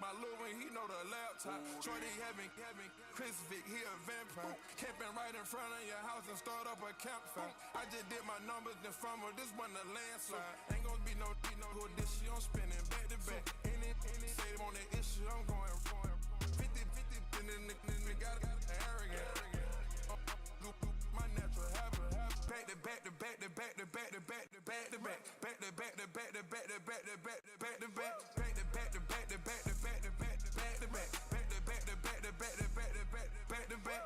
my Lil when he know the laptop. Shorty having Chris Vick, he a vampire. Camping right in front of your house and start up a campfire. I just did my numbers and fumble, this one a landslide. Ain't gonna be no who this shit, I'm spinning back to back. Any say on that issue, I'm going 50, and then the got arrogant. My natural habit. Back to back to back to back to back to back to back to back. Back to back to back to back to back to back to back to back. Back to back to back to back to back to back to back to back. Back to back to back to back to back to back to back.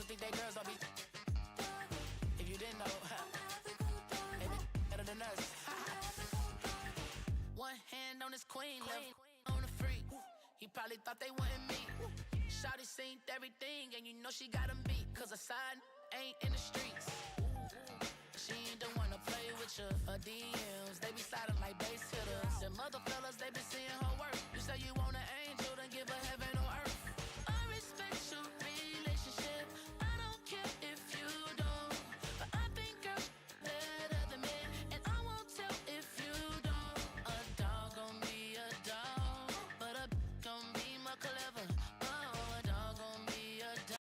Think that girls don't be. If you didn't know, they be better than us. One hand on his queen, left on the freak. He probably thought they wanted me. Shawty seen everything, and you know she got him beat. Cause her side ain't in the streets. She ain't the one to play with you. Her DMs, they be sliding like base hitters. And mother fellas, they be seeing her work. You say you want an angel, then give her heaven on earth. I respect your relationship. I don't care if you don't. But I think girls better than men. And I won't tell if you don't. A dog gon' be a dog, but a gon' be more clever. Oh, a dog gon' be a dog.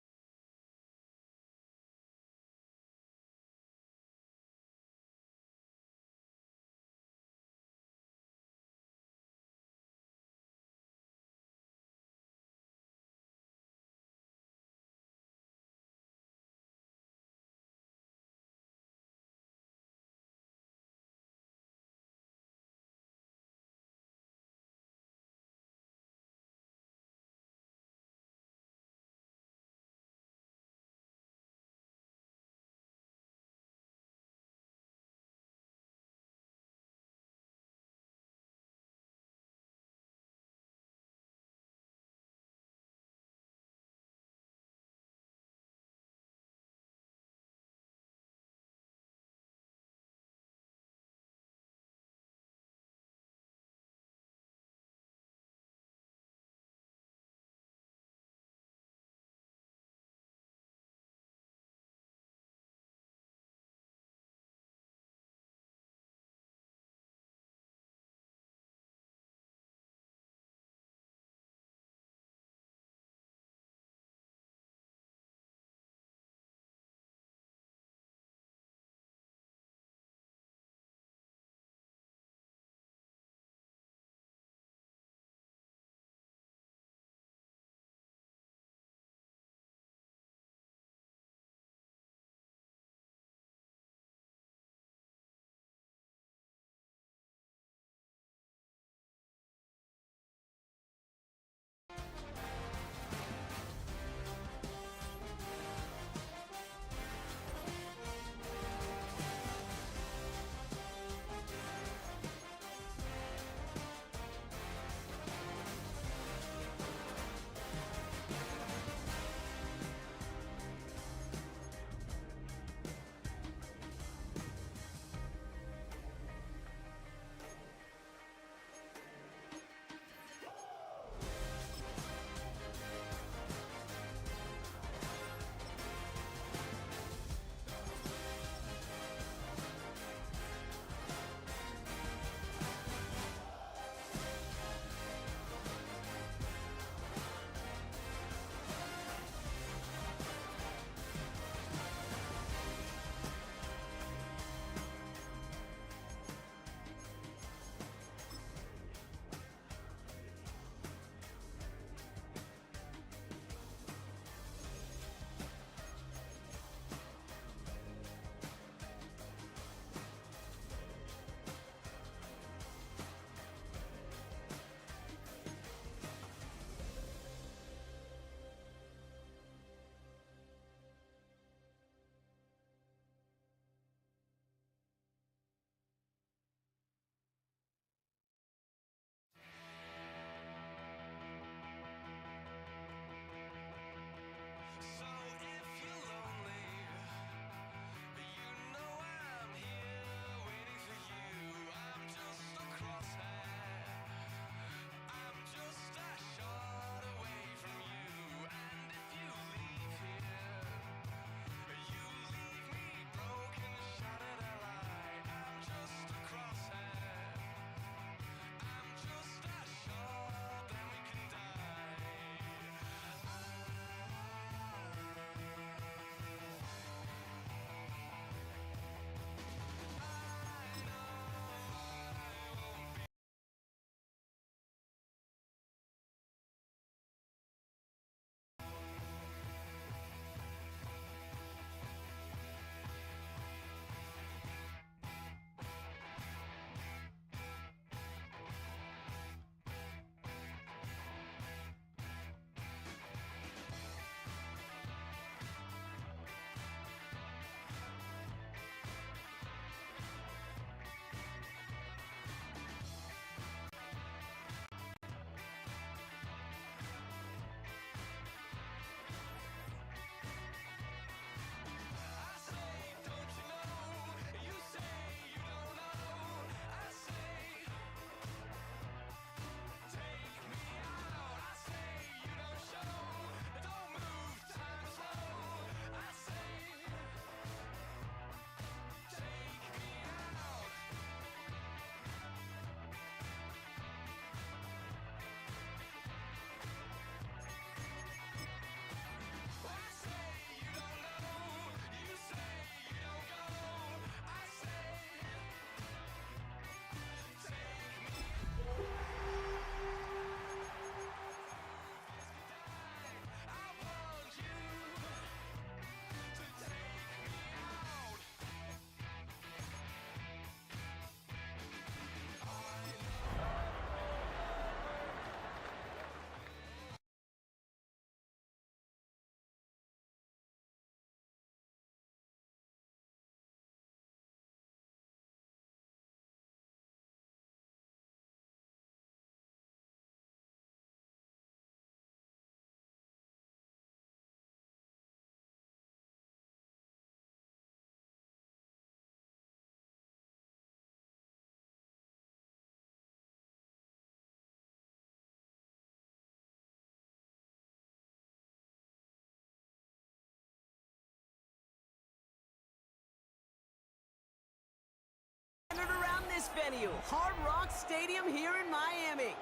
venue, Hard Rock Stadium here in Miami.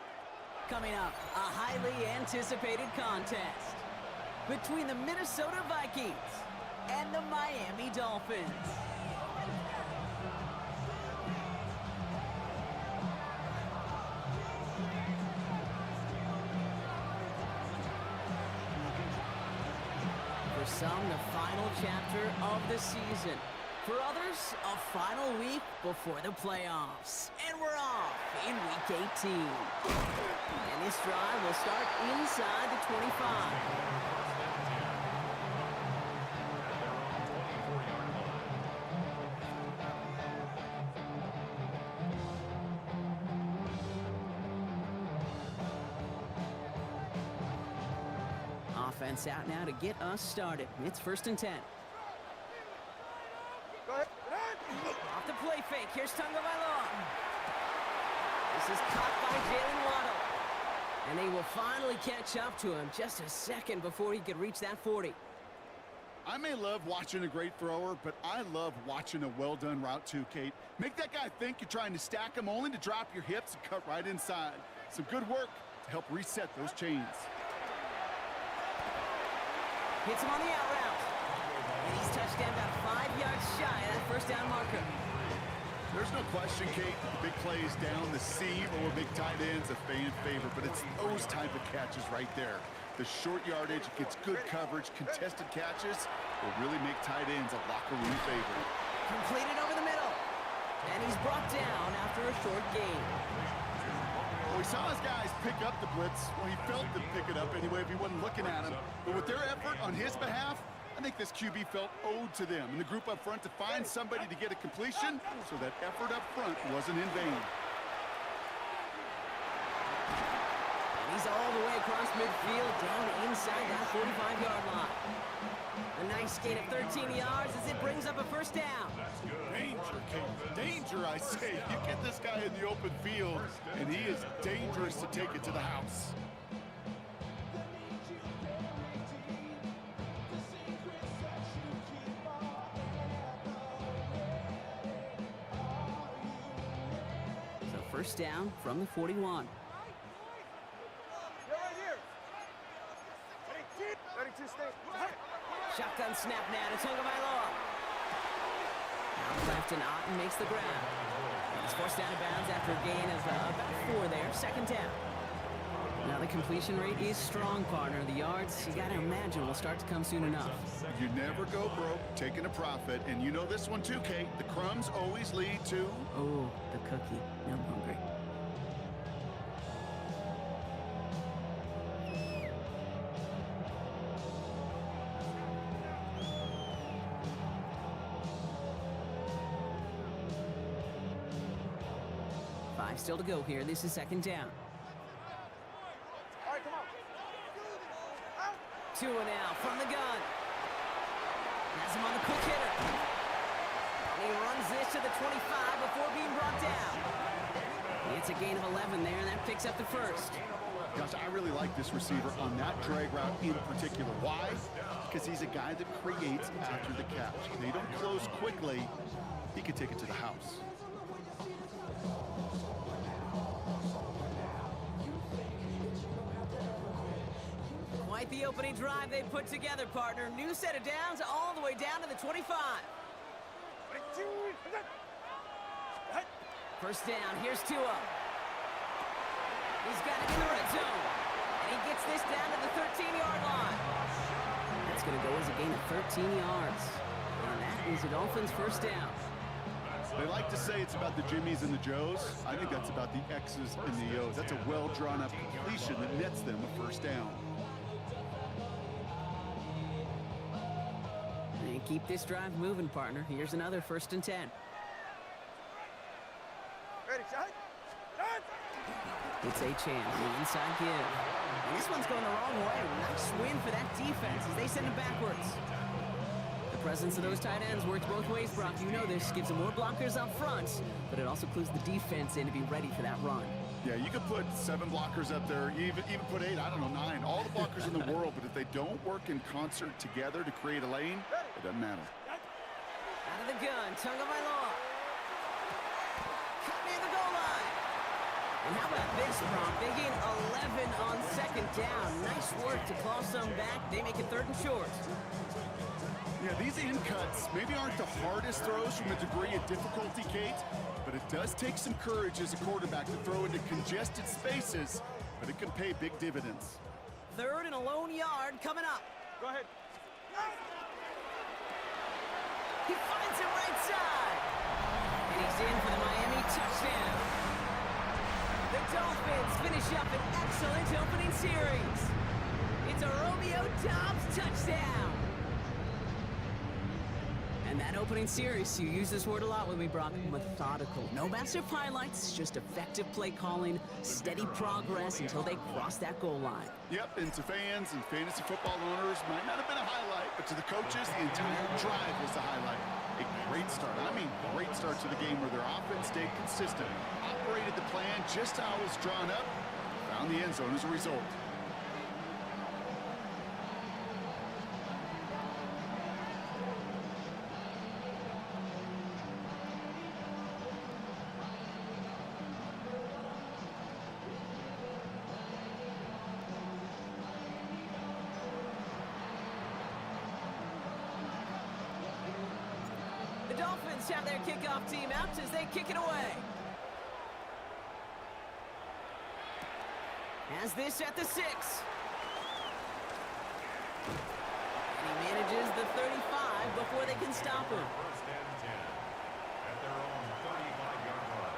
Coming up, a highly anticipated contest between the Minnesota Vikings and the Miami Dolphins. For some, the final chapter of the season. For others, a final week before the playoffs. And we're off in Week 18. And this drive will start inside the 25. Offense out now to get us started. It's 1st and 10. Off the play fake. Here's Tagovailoa. This is caught by Jalen Waddle. And they will finally catch up to him just a second before he could reach that 40. I may love watching a great thrower, but I love watching a well-done route too, Kate. Make that guy think you're trying to stack him only to drop your hips and cut right inside. Some good work to help reset those chains. Hits him on the out route. And he's touchdown about 5 yards shy of that first down marker. There's no question, Kate, the big plays down the seam or big tight ends, a fan favorite, but it's those type of catches right there. The short yardage gets good coverage, contested catches will really make tight ends a locker room favorite. Completed over the middle. And he's brought down after a short gain. Well, we saw his guys pick up the blitz. Well, he felt them pick it up anyway if he wasn't looking at him. But with their effort on his behalf, I think this QB felt owed to them and the group up front to find somebody to get a completion, so that effort up front wasn't in vain. And he's all the way across midfield, down inside that 45-yard line. A nice gain of 13 yards as it brings up a first down. Danger, Kate. Danger, I say. You get this guy in the open field, and he is dangerous to take it to the house. First down from the 41. Shotgun snap now to Tagovailoa. Out left and Otten makes the grab. And he's forced out of bounds after a gain of about 4 there. Second down. Now the completion rate is strong, partner. The yards, you got to imagine, will start to come soon enough. You never go broke taking a profit, and you know this one too, Kate. The crumbs always lead to... Oh, the cookie. Now I'm hungry. Five still to go here. This is second down. Tua now from the gun. Has him on the quick hitter. And he runs this to the 25 before being brought down. It's a gain of 11 there, and that picks up the first. Gosh, I really like this receiver on that drag route in particular. Why? Because he's a guy that creates after the catch. They don't close quickly. He could take it to the house. Quite the opening drive they put together, partner. New set of downs all the way down to the 25. First down, here's Tua. He's got it in the red zone. And he gets this down to the 13-yard line. That's going to go as a gain of 13 yards. And that is the Dolphins' first down. They like to say it's about the Jimmies and the Joes. I think that's about the X's and the O's. That's a well-drawn-up completion that nets them a first down. And keep this drive moving, partner. Here's another 1st and 10. Ready, shot. It's Achane, the inside give. And this one's going the wrong way. Nice win for that defense as they send him backwards. The presence of those tight ends works both ways, Brock. You know this. Gives them more blockers up front, but it also clues the defense in to be ready for that run. Yeah, you could put 7 blockers up there, even put 8, I don't know, 9, all the blockers in the world, but if they don't work in concert together to create a lane, it doesn't matter. Out of the gun, Tagovailoa. Caught near the And how about this, Brock? They gain 11 on second down. Nice work to claw some back. They make it 3rd and short. Yeah, these in cuts maybe aren't the hardest throws from a degree of difficulty, Kate, but it does take some courage as a quarterback to throw into congested spaces, but it can pay big dividends. 3rd and a lone yard coming up. Go ahead. He finds him right side. And he's in for the Miami touchdown. The Dolphins finish up an excellent opening series. It's a Romeo Doubs touchdown. And that opening series, you use this word a lot with me, Brock, methodical. No massive highlights, just effective play calling, steady progress until they cross that goal line. Yep, and to fans and fantasy football owners, might not have been a highlight, but to the coaches, the entire drive was the highlight. A great start, I mean great start to the game where their offense stayed consistent, operated the plan just how it was drawn up, found the end zone as a result. The Dolphins have their kickoff team out as they kick it away. Has this at the 6. And he manages the 35 before they can stop him. First and 10 at their own 35-yard line.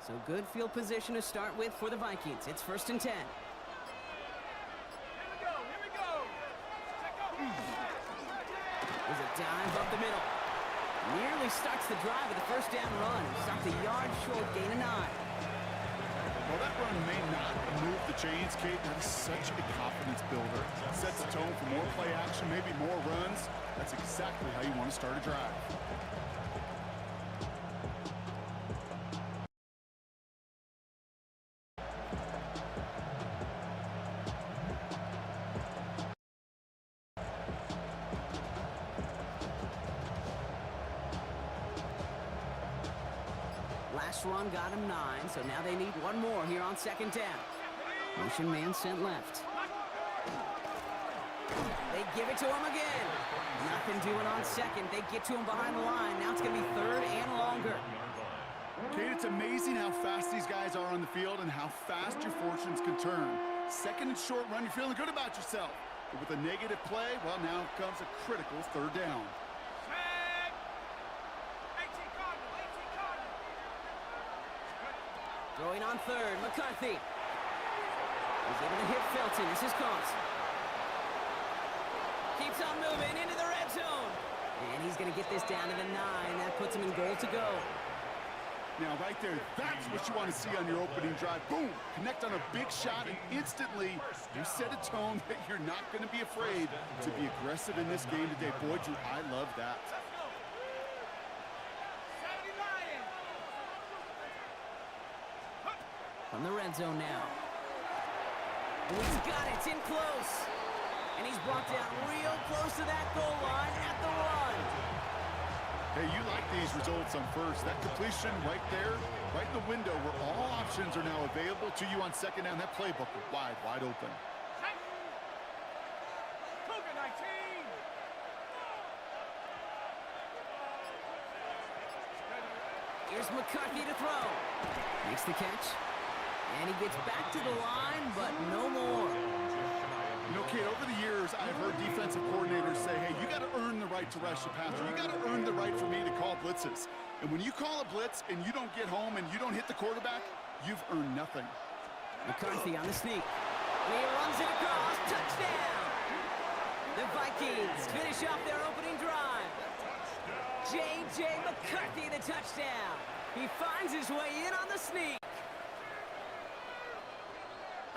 So good field position to start with for the Vikings. It's 1st and 10. Here we go. There's a dive up the middle. Nearly starts the drive with a 1st down run. Stopped a yard short, gain of 9. Well, that run may not move the chains, Kate. That is such a confidence builder. Sets the tone for more play action, maybe more runs. That's exactly how you want to start a drive. Last run got him 9, so now they need one more here on 2nd down. Motion man sent left. They give it to him again. Nothing doing on 2nd. They get to him behind the line. Now it's going to be 3rd and longer. Kate, it's amazing how fast these guys are on the field and how fast your fortunes can turn. 2nd and short run, you're feeling good about yourself. But with a negative play, well, now comes a critical 3rd down. Throwing on 3rd, McCarthy. He's able to hit Felton. This is caught. Keeps on moving into the red zone. And he's going to get this down to the 9. That puts him in goal to go. Now, right there, that's what you want to see on your opening drive. Boom! Connect on a big shot, and instantly you set a tone that you're not going to be afraid to be aggressive in this game today. Boy, do I love that. From the red zone now. And he's got it. It's in close. And he's brought down real close to that goal line at the 1. Hey, you like these results on 1st. That completion right there, right in the window where all options are now available to you on 2nd down. That playbook wide open. Here's McCarthy to throw. Makes the catch. And he gets back to the line, but no more. You know, Kate, over the years, I've heard defensive coordinators say, hey, you got to earn the right to rush the passer. You got to earn the right for me to call blitzes. And when you call a blitz and you don't get home and you don't hit the quarterback, you've earned nothing. McCarthy on the sneak. And he runs it across. Touchdown! The Vikings finish off their opening drive. J.J. McCarthy, the touchdown. He finds his way in on the sneak.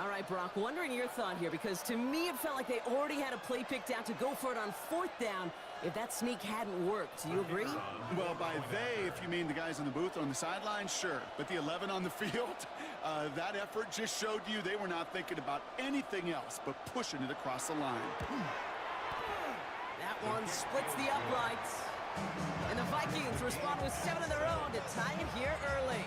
All right, Brock, wondering your thought here, because to me it felt like they already had a play picked out to go for it on 4th down if that sneak hadn't worked. Do you agree? Well, by they, if you mean the guys in the booth on the sideline, sure. But the 11 on the field, that effort just showed you they were not thinking about anything else but pushing it across the line. That one splits the uprights. And the Vikings respond with 7 of their own to tie it here early.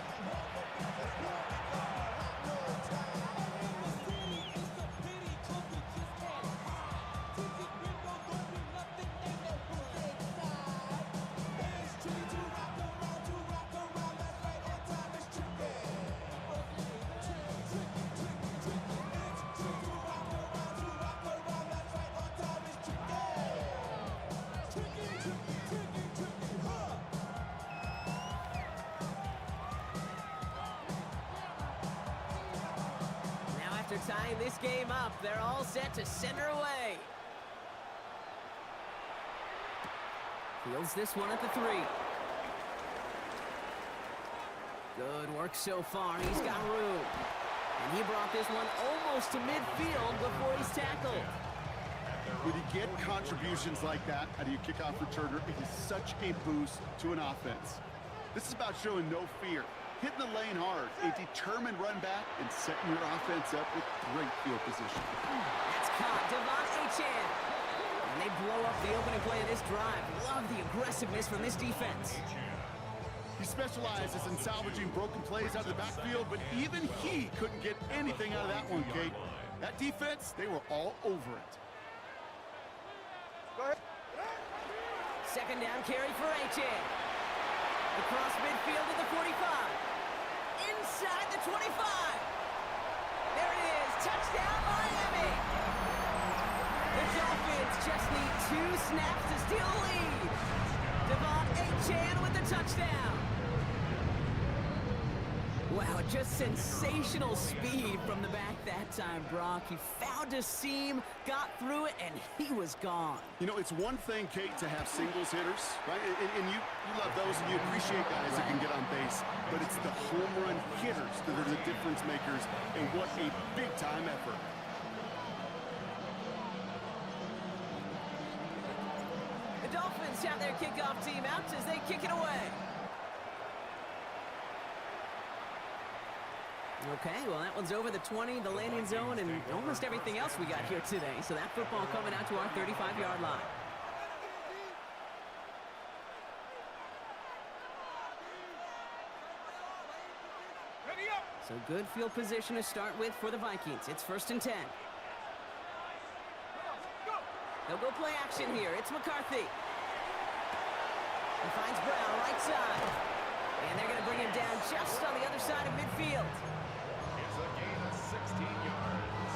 After tying this game up, they're all set to center away. Fields this one at the 3. Good work so far. He's got room. And he brought this one almost to midfield before he's tackled. When you get contributions like that out of your kickoff returner, it is such a boost to an offense. This is about showing no fear, hitting the lane hard, a determined run back, and setting your offense up with great field position. That's caught. Devon Achane. And they blow up the opening play of this drive. Love the aggressiveness from this defense. He specializes in salvaging broken plays out of the backfield, but even he couldn't get anything out of that one, Kate. That defense, they were all over it. Second down carry for Achane. Across midfield to the 45. Inside the 25. There it is. Touchdown, Miami. The Dolphins just need 2 snaps to steal the lead. Devon Achane with the touchdown. Wow, just sensational speed from the back that time, Brock. He found a seam, got through it, and he was gone. You know, it's one thing, Kate, to have singles hitters, right? And you love those and you appreciate guys that can get on base. But it's the home run hitters that are the difference makers, and what a big-time effort. The Dolphins have their kickoff team out as they kick it away. Okay, well, that one's over the 20, the landing zone, and almost everything else we got here today. So that football coming out to our 35-yard line. So good field position to start with for the Vikings. It's 1st and 10. They'll go play action here. It's McCarthy. He finds Brown right side. And they're going to bring him down just on the other side of midfield. It's a gain of 16 yards.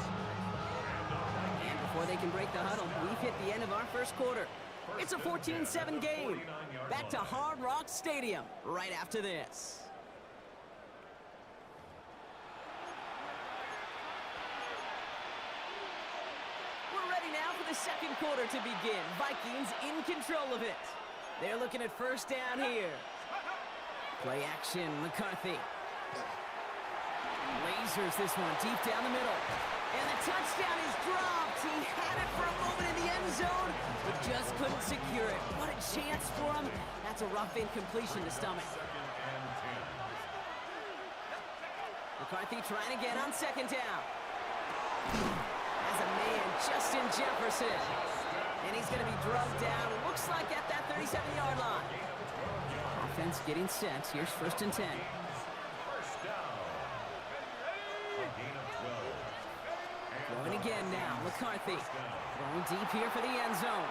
And before they can break the huddle, we've hit the end of our first quarter. It's a 14-7 game. Back to Hard Rock Stadium right after this. We're ready now for the second quarter to begin. Vikings in control of it. They're looking at 1st down here. Play action, McCarthy. Lasers this one deep down the middle. And the touchdown is dropped. He had it for a moment in the end zone, but just couldn't secure it. What a chance for him. That's a rough incompletion to stomach. McCarthy trying again on 2nd down. Has a man, Justin Jefferson. And he's going to be drugged down, looks like at that 37-yard line. Offense getting set. Here's 1st and 10. First down. A gain of 12. Going again now, McCarthy. Going deep here for the end zone.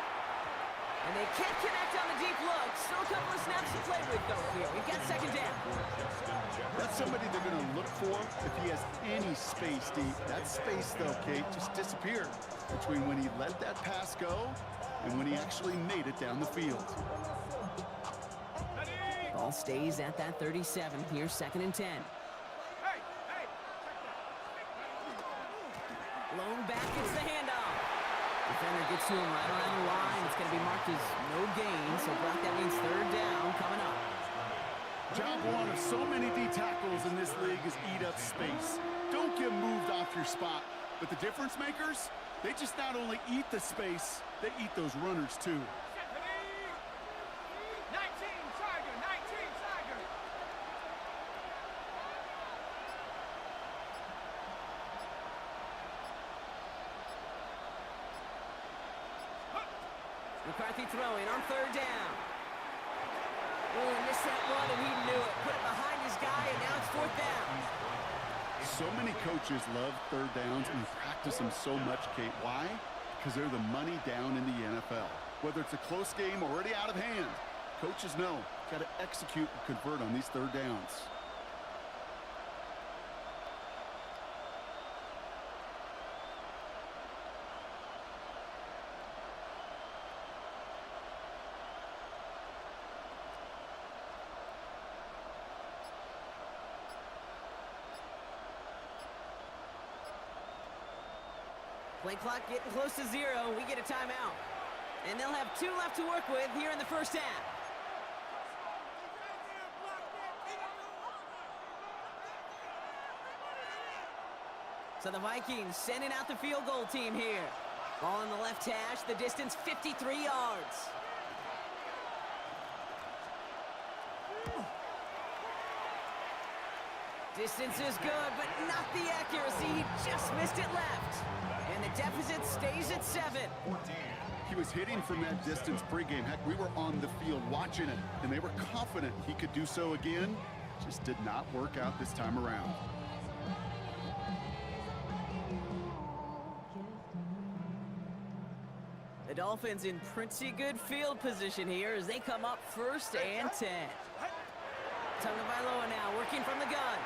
And they can't connect on the deep look. Still a couple of snaps to play with, though, here. We've got 2nd down. That's somebody they're going to look for if he has any space deep. That space, though, Kate, just disappeared between when he let that pass go and when he actually made it down the field. Ball stays at that 37. Here's 2nd and 10. Lone back gets the handoff. Defender gets to him right around the line. It's going to be marked as no gain. So, Brock, that means 3rd down coming up. Job one of so many D tackles in this league is eat up space. Don't get moved off your spot. But the difference makers, they just not only eat the space, they eat those runners too. 19 Tiger. McCarthy throwing on third down. Oh, he missed that one, and he knew it. Put it behind his guy, and now it's fourth down. So many coaches love third downs and practice them so much, Kate. Why? Because they're the money down in the NFL. Whether it's a close game already out of hand, coaches know, got to execute and convert on these third downs. Play clock getting close to 0. We get a timeout. And they'll have 2 left to work with here in the first half. So the Vikings sending out the field goal team here. Ball on the left hash, the distance 53 yards. Distance is good, but not the accuracy. He just missed it left. And the deficit stays at 7. He was hitting from that distance pregame. Heck, we were on the field watching it, and they were confident he could do so again. Just did not work out this time around. The Dolphins in pretty good field position here as they come up 1st and 10. Tagovailoa now working from the gun.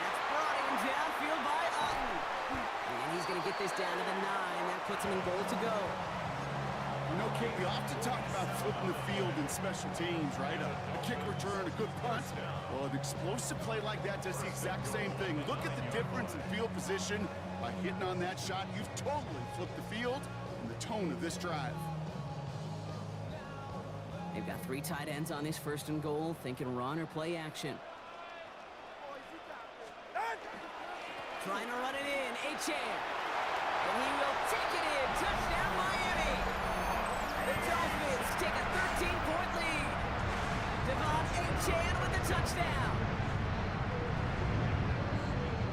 That's brought in downfield by Otten. And he's going to get this down to the 9. That puts him in goal to go. You know, Kate, we often talk about flipping the field in special teams, right? A kick return, a good punt. Well, an explosive play like that does the exact same thing. Look at the difference in field position. By hitting on that shot, you've totally flipped the field and the tone of this drive. They've got 3 tight ends on this 1st and goal, thinking run or play action. Trying to run it in, Achane. And he will take it in. Touchdown, Miami. The Dolphins take a 13-point lead. Devon Achane with the touchdown.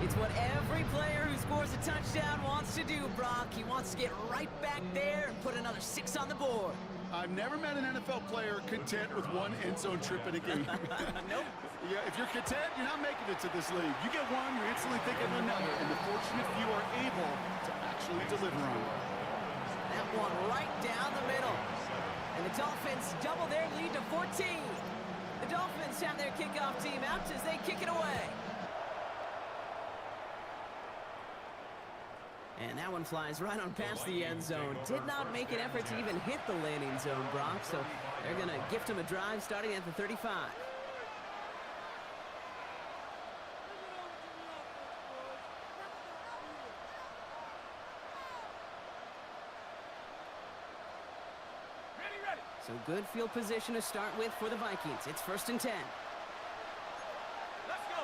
It's what every player who scores a touchdown wants to do, Brock. He wants to get right back there and put another 6 on the board. I've never met an NFL player content with 1 end zone trip in a game. Nope. Yeah, if you're content, you're not making it to this league. You get one, you're instantly thinking of another, and the fortunate few are able to actually deliver on it. That one right down the middle. And the Dolphins double their lead to 14. The Dolphins have their kickoff team out as they kick it away. And that one flies right on past the end zone. Did not make an effort to even hit the landing zone, Brock, so they're going to gift him a drive starting at the 35. Ready. So good field position to start with for the Vikings. It's 1st and 10. Let's go.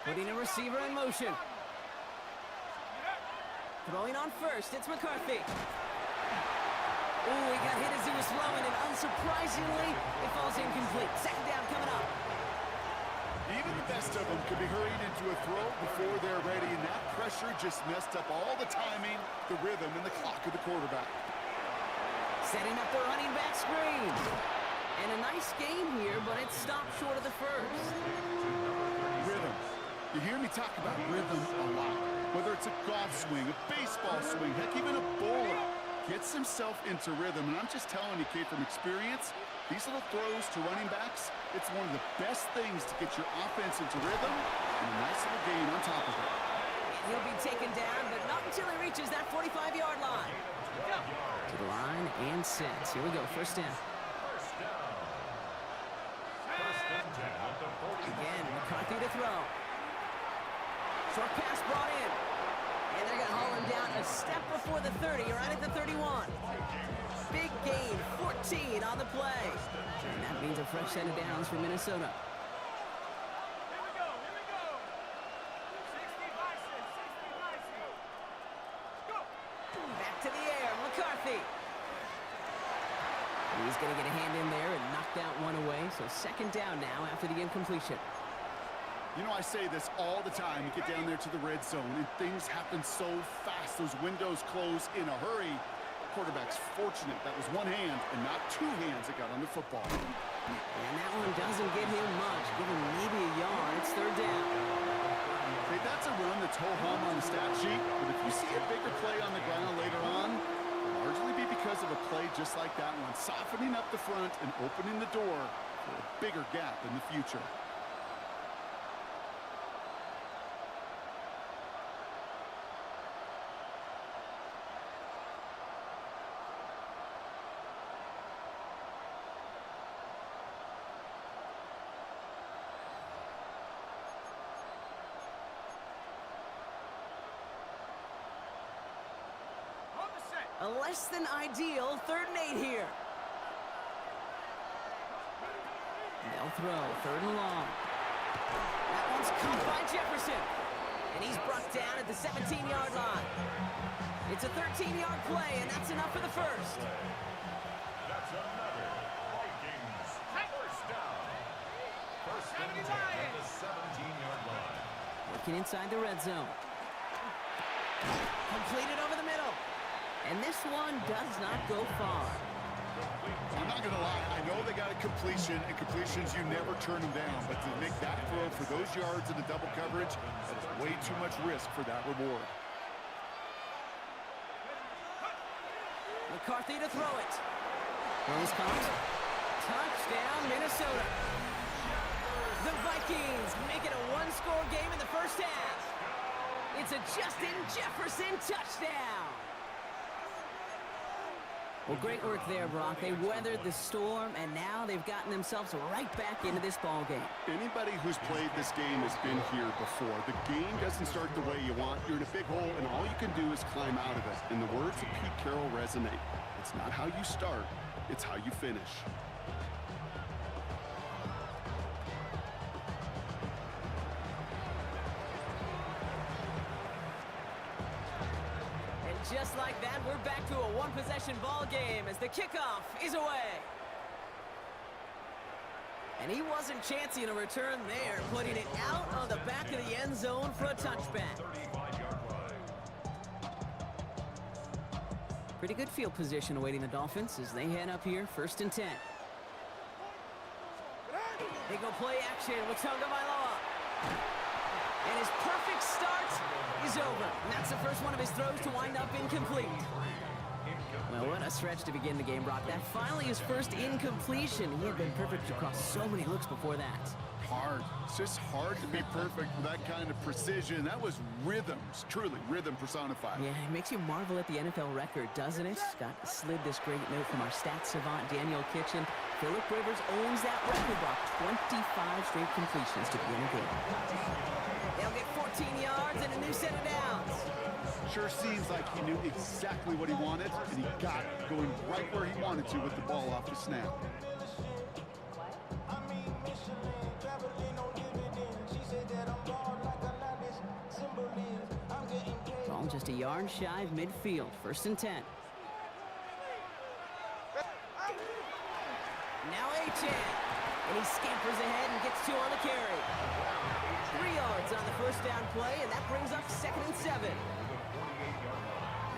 Putting a receiver in motion. Throwing on 1st, it's McCarthy. Ooh, he got hit as he was throwing, and unsurprisingly, it falls incomplete. 2nd down coming up. Even the best of them could be hurried into a throw before they're ready, and that pressure just messed up all the timing, the rhythm, and the clock of the quarterback. Setting up the running back screen. And a nice game here, but it stopped short of the 1st. Rhythm. You hear me talk about rhythm a lot. Whether it's a golf swing, a baseball swing, heck, even a bowler gets himself into rhythm. And I'm just telling you, Kate, from experience, these little throws to running backs, it's one of the best things to get your offense into rhythm and a nice little gain on top of it. He'll be taken down, but not until he reaches that 45-yard line. To the line and sets. Here we go, 1st down. Again, McCarthy to throw. Short pass brought in. And they're going to haul him down a step before the 30, right at the 31. Big gain, 14 on the play. And that means a fresh set of downs for Minnesota. Here we go. He's going to get a hand in there and knock that one away. So second down now after the incompletion. You know, I say this all the time. You get down there to the red zone, and things happen so fast. Those windows close in a hurry. Quarterback's fortunate that was one hand and not two hands that got on the football. And that one doesn't get him much. Give him maybe a yard. It's third down. Hey, that's a run that's ho-hum on the stat sheet, but if you see a bigger play on the ground later on, it'll largely be because of a play just like that one, softening up the front and opening the door for a bigger gap in the future. On the set. A less than ideal 3rd and 8 here. They'll throw 3rd and long. That one's caught by Jefferson. And he's brought down at the 17-yard line. It's a 13-yard play, and that's enough for the first. That's another Vikings first down. First and 10 at the 17-yard line. Working inside the red zone. Completed over the middle. And this one does not go far. I'm not going to lie. I know they got a completion, and completions, you never turn them down. But to make that throw for those yards in the double coverage, that is way too much risk for that reward. McCarthy to throw it. Throws caught. Touchdown, Minnesota. The Vikings make it a one-score game in the first half. It's a Justin Jefferson touchdown. Well, great work there, Brock. They weathered the storm, and now they've gotten themselves right back into this ball game. Anybody who's played this game has been here before. The game doesn't start the way you want. You're in a big hole, and all you can do is climb out of it. And the words of Pete Carroll resonate. It's not how you start, it's how you finish. Just like that, we're back to a one-possession ball game as the kickoff is away. And he wasn't chancing a return there, putting it out on the back of the end zone for a touchback. 35-yard line. Pretty good field position awaiting the Dolphins as they head up here, 1st and 10. They go play action with Tagovailoa. And his perfect start is over. And that's the first one of his throws to wind up incomplete. Well, what a stretch to begin the game, Brock. That finally his first incompletion. He had been perfect across so many looks before that. Hard. It's just hard to be perfect with that kind of precision. That was rhythms, truly rhythm personified. Yeah, it makes you marvel at the NFL record, doesn't it? Got slid this great note from our stats savant, Daniel Kitchen. Phillip Rivers owns that record, Brock. 25 straight completions to begin the game. They'll get 14 yards and a new set of downs. Sure seems like he knew exactly what he wanted, and he got it going right where he wanted to with the ball off the snap. Ball just a yard shy of midfield, 1st and 10. Now Achane, and he scampers ahead and gets 2 on the carry. 3 yards on the first down play, and that brings up 2nd and 7.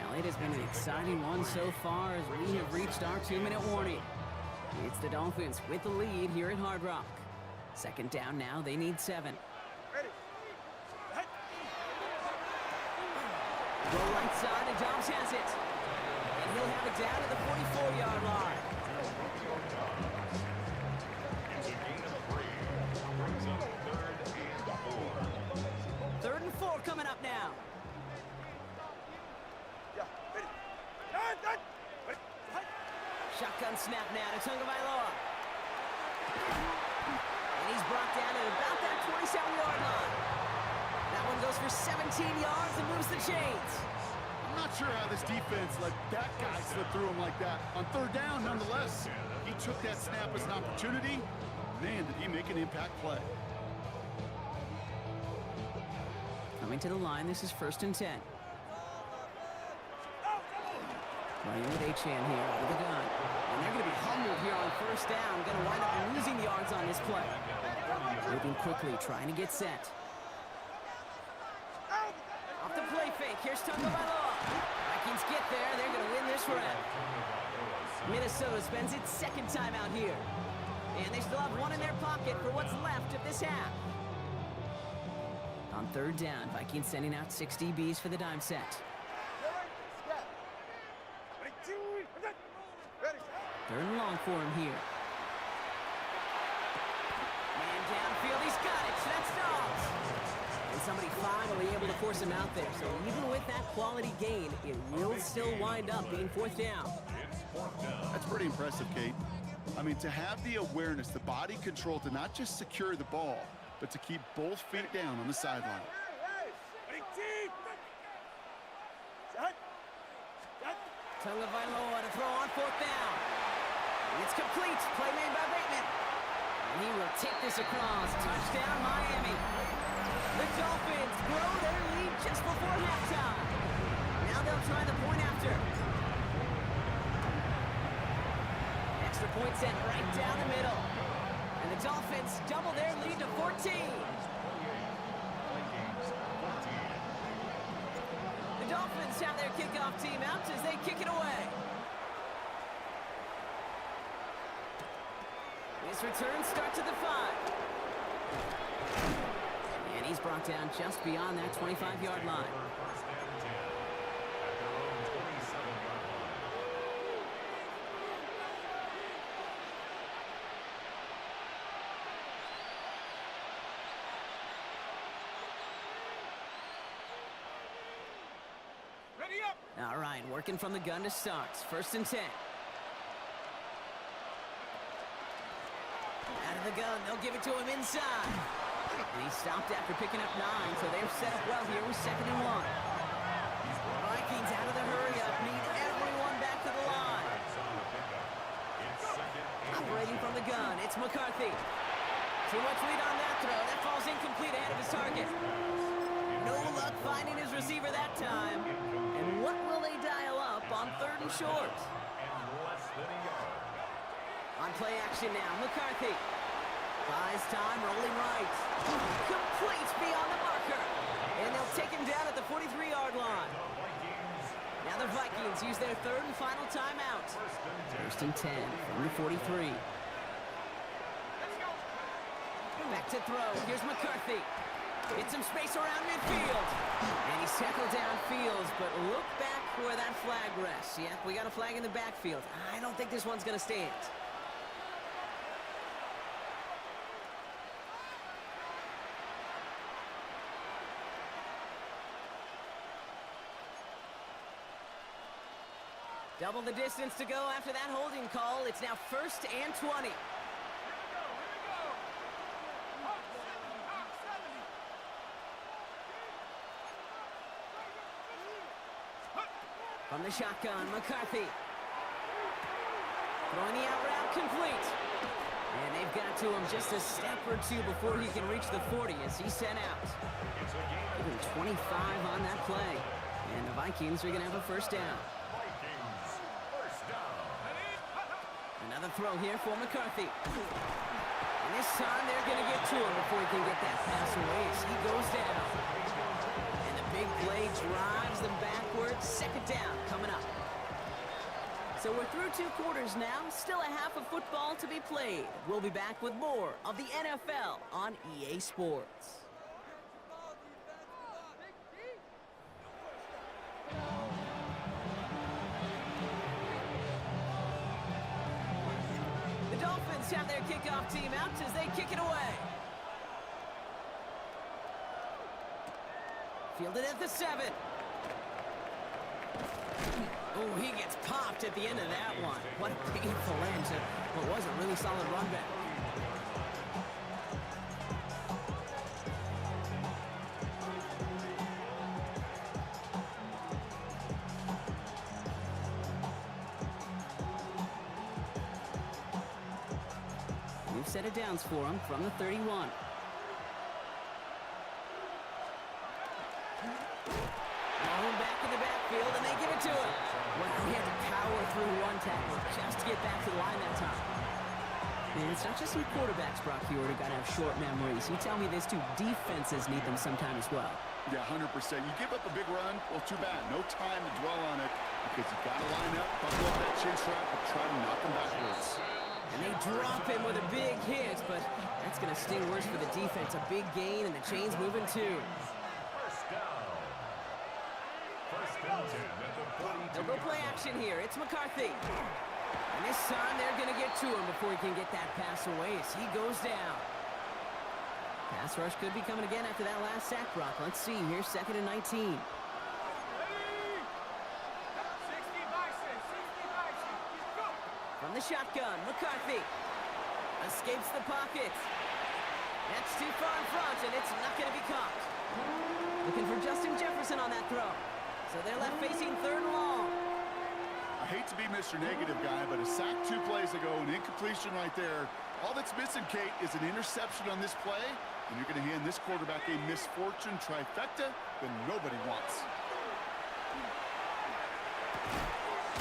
Well, it has been an exciting one so far as we have reached our 2-minute warning. It's the Dolphins with the lead here at Hard Rock. 2nd down now, they need 7. Go right side, and Dobbs has it. And he'll have it down at the 44-yard line. It's a gain of 3. Brings up 3rd and 4. 3rd and 4 coming up now. Shotgun snap now to Tagovailoa. And he's brought down at about that 27-yard line. That one goes for 17 yards and moves the chains. I'm not sure how this defense let that guy slip through him like that. On 3rd down, nonetheless, he took that snap as an opportunity. Man, did he make an impact play. Coming to the line, this is 1st and 10. Running with Achane here out of the gun. And they're going to be humbled first down. Going to wind up losing yards on this play. Moving quickly, trying to get set. Off the play fake. Here's Tagovailoa. Vikings get there. They're going to win this round. Minnesota spends its second time out here. And they still have one in their pocket for what's left of this half. On third down, Vikings sending out 6 DBs for the dime set. Third and long for him here. Man downfield, he's got it. That's Dobbs. And somebody finally able to force him out there. So even with that quality gain, it will still wind up being fourth down. That's pretty impressive, Kate. I mean, to have the awareness, the body control to not just secure the ball, but to keep both feet down on the sideline. Tagovailoa to throw on fourth down. It's complete. Play made by Bateman. And he will take this across. Touchdown, Miami. The Dolphins grow their lead just before halftime. Now they'll try the point after. Extra point set right down the middle. And the Dolphins double their lead to 14. The Dolphins have their kickoff team out as they kick it away. This return starts at the 5. And he's brought down just beyond that 25-yard line. Ready up. All right, working from the gun to start. First and 10. Out of the gun, they'll give it to him inside. And he stopped after picking up 9, so they're set up well here with 2nd and 1. Vikings out of the hurry-up, need everyone back to the line. Operating from the gun, it's McCarthy. Too much lead on that throw. That falls incomplete ahead of his target. No luck finding his receiver that time. And what will they dial up on 3rd and short? On play action now, McCarthy. Buys time, rolling right. Complete beyond the marker. And they'll take him down at the 43-yard line. Now the Vikings use their 3rd and final timeout. 1st and 10 from the 43. Back to throw. Here's McCarthy. Get some space around midfield. And he's tackled downfield, but look back where that flag rests. Yeah, we got a flag in the backfield. I don't think this one's going to stand. Double the distance to go after that holding call. It's now 1st and 20. From the shotgun, McCarthy. Throwing the out route complete. And they've got to him just a step or two before he can reach the 40 as he's sent out. Even 25 on that play. And the Vikings are going to have a first down. Another throw here for McCarthy. And this time they're going to get to him before he can get that pass away as he goes down. And the big play drives them backwards. 2nd down coming up. So we're through 2 quarters now. Still a half of football to be played. We'll be back with more of the NFL on EA Sports. The Dolphins have their kickoff team out as they kick it away. Fielded at the 7. Oh, he gets popped at the end of that one. What a painful end to what was a really solid run back. New set of downs for him from the 31. Back in the backfield, and they give it to him. Well, he had to power through one tackle just to get back to the line that time. And it's not just some quarterbacks, Brock, you already got to have short memories. You tell me these two defenses need them sometime as well. Yeah, 100%. You give up a big run, well, too bad. No time to dwell on it because you've got to line up, buckle up that chin strap, and try to knock them backwards. And they drop him with a big hit, but that's going to sting worse for the defense. A big gain, and the chain's moving too. First down. First and 10 at the 42. They'll go play action here. It's McCarthy. And this time they're going to get to him before he can get that pass away as he goes down. Pass rush could be coming again after that last sack, Brock. Let's see here, 2nd and 19. 60 Vikings, 60 Vikings. Go. From the shotgun, McCarthy escapes the pocket. That's too far in front, and it's not going to be caught. Looking for Justin Jefferson on that throw. So they're left facing 3rd and long. I hate to be Mr. Negative guy, but a sack 2 plays ago, an incompletion right there. All that's missing, Kate, is an interception on this play, and you're going to hand this quarterback a misfortune trifecta that nobody wants.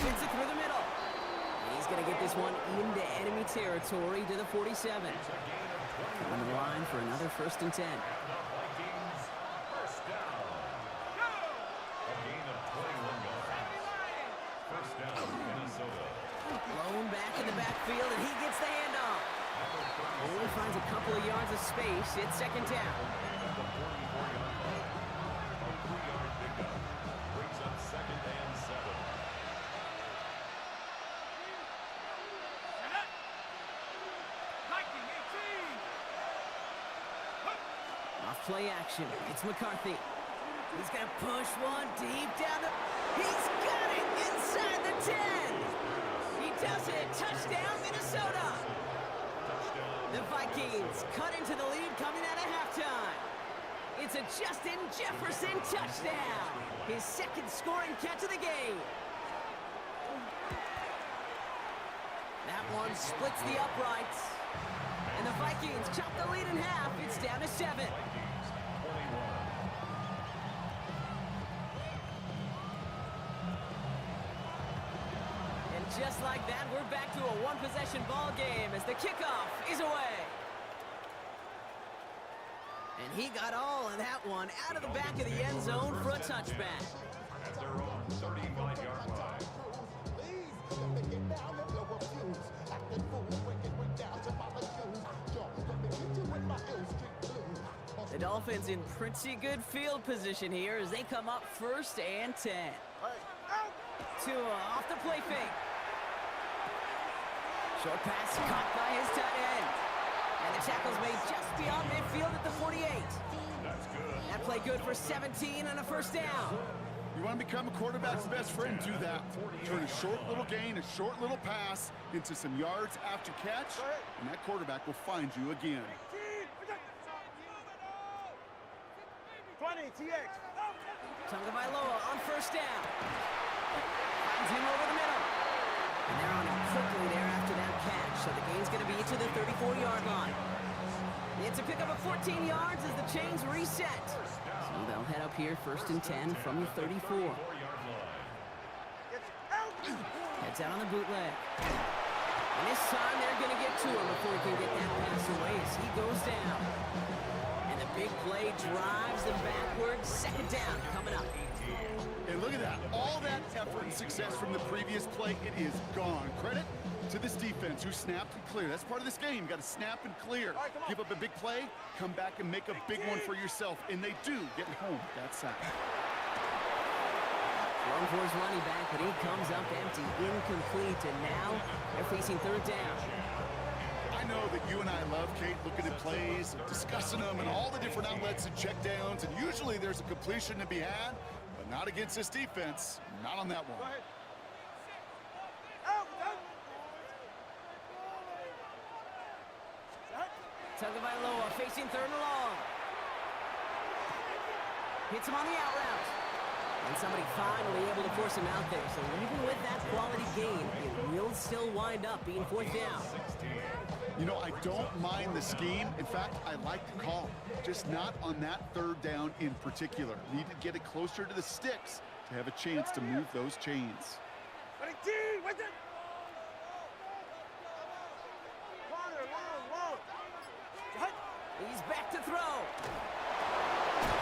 Gets it through the middle. He's going to get this one into enemy territory to the 47. On the line for another 1st and 10. Vikings, first down. A gain of 21 yards. First down, Minnesota. Blown back in the backfield, and he gets the handoff. Only finds a couple of yards of space. It's 2nd down. At the 44-yard line. A 3-yard pickup brings up 2nd and 7. Viking 18. Off play action. It's McCarthy. He's going to push one deep down the... He's got it inside the 10. He does it. Touchdown, Minnesota. The Vikings cut into the lead coming out of halftime. It's a Justin Jefferson touchdown. His 2nd scoring catch of the game. That one splits the uprights. And the Vikings chop the lead in half. It's down to 7. And just like that, we're back to a 1-possession ball game as the kickoff is away. And he got all of that one out of the back of the end zone for a touchback. At their own 35-yard line. The Dolphins in pretty good field position here as they come up 1st and 10. Tua off the play fake. Short pass caught by his tight end. And the tackle's made just beyond midfield at the 48. That's good. That play good for 17 and a 1st down. You want to become a quarterback's best friend, do that. Turn a short little gain, a short little pass into some yards after catch, and that quarterback will find you again. 20 TX. Tagovailoa on 1st down. Finds him over the middle. And they're on him quickly there after that catch, so the gain's going to be to the 34-yard line. It's a pickup of 14 yards as the chains reset. So they'll head up here 1st and 10 from the 34. Heads out on the bootleg. And this time they're going to get to him before he can get that pass away as he goes down. And the big play drives them backwards. 2nd down coming up. And look at that. All that effort and success from the previous play, it is gone. Credit to this defense who snapped and cleared. That's part of this game. You got to snap and clear. Give up a big play, come back and make a big one for yourself. And they do get home that sack. One for his running back, but he comes up empty, incomplete, and now they're facing 3rd down. I know that you and I love, Kate, looking at plays, discussing them, and all the different outlets and checkdowns, and usually there's a completion to be had, but not against this defense, not on that one. Tagovailoa facing 3rd and long. Hits him on the out route. And somebody finally able to force him out there. So even with that quality gain, it will still wind up being 4th down. You know, I don't mind the scheme. In fact, I like the call. Just not on that 3rd down in particular. Need to get it closer to the sticks to have a chance to move those chains. throw.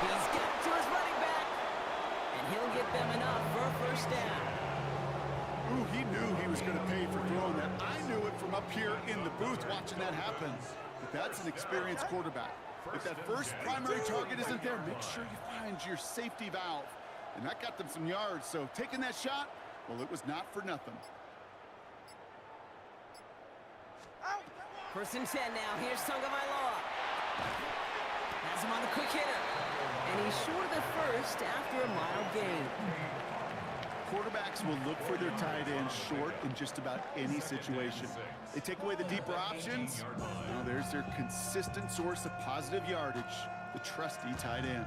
He's got it to his running back. And he'll get them enough for a first down. Ooh, he knew he was going to pay for throwing that. I knew it from up here in the booth watching that happen. But that's an experienced quarterback. If that first primary target isn't there, make sure you find your safety valve. And that got them some yards, so taking that shot, well, it was not for nothing. First and 10 now. Here's Tagovailoa. Has him on the quick hitter. And he's short of the first after a mild gain. Quarterbacks will look for their tight end short in just about any situation. They take away the deeper options. Now there's their consistent source of positive yardage, the trusty tight end.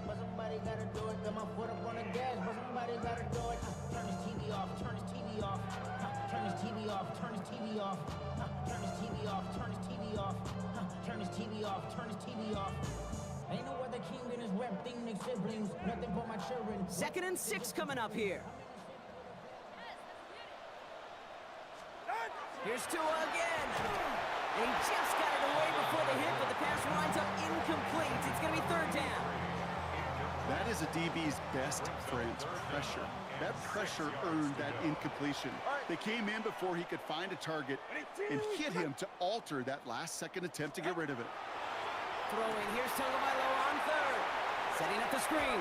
But somebody gotta do it. Got my foot up on the gas, but somebody gotta do it. Turn his TV off, turn his TV off. Turn his TV off, turn his TV off. Turn his TV off, turn his TV off. Turn his TV off, turn his TV off. Ain't no other king in his rep thing, Nick siblings. Nothing but my children. 2nd and 6 coming up here. Here's Tua again. And he just got it away before the hit, but the pass winds up incomplete. It's going to be 3rd down. That is a DB's best friend, pressure. That pressure earned that incompletion. They came in before he could find a target and hit him to alter that last-second attempt to get rid of it. Throwing, here's Tagovailoa on 3rd. Setting up the screen.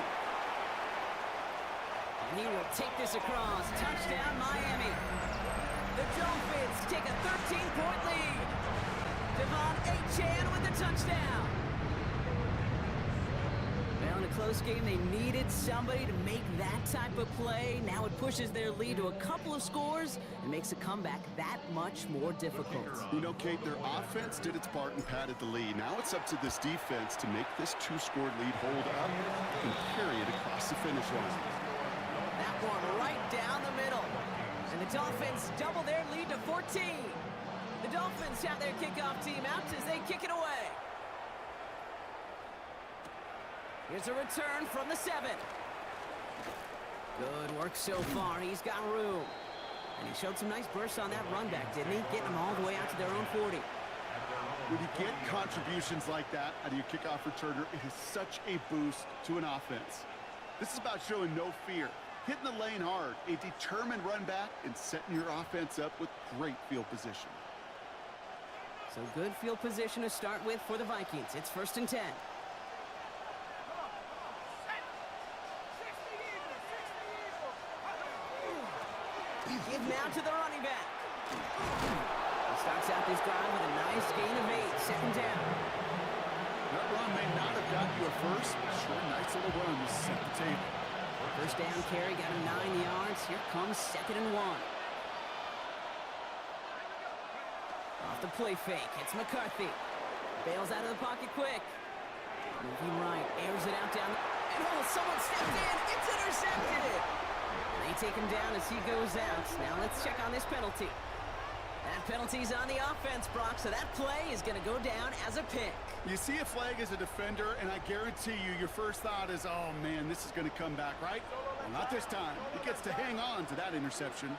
And he will take this across. Touchdown, Miami. The Dolphins take a 13-point lead. Devon Achane with the touchdown. Well, in a close game, they needed somebody to make that type of play. Now it pushes their lead to a couple of scores and makes a comeback that much more difficult. You know, Kate, their offense did its part and padded the lead. Now it's up to this defense to make this 2-score lead hold up and carry it across the finish line. That one right down the middle. And the Dolphins double their lead to 14. The Dolphins have their kickoff team out as they kick it away. Here's a return from the 7. Good work so far. He's got room. And he showed some nice bursts on that run back, didn't he? Getting them all the way out to their own 40. When you get contributions like that out of your kickoff returner, it is such a boost to an offense. This is about showing no fear, hitting the lane hard, a determined run back, and setting your offense up with great field position. So good field position to start with for the Vikings. It's 1st and 10. Give now to the running back. He starts out this drive with a nice gain of 8. 2nd down. That run may not have got you a first, but sure, nice little run to set the table. First down carry, got him 9 yards. Here comes 2nd and 1. Off the play fake, it's McCarthy. Bails out of the pocket quick. Moving right, airs it out down. And someone stepped in. It's intercepted. They take him down as he goes out. Now let's check on this penalty. That penalty's on the offense, Brock, so that play is going to go down as a pick. You see a flag as a defender, and I guarantee you your first thought is, oh, man, this is going to come back, right? Well, not this time. He gets to hang on to that interception.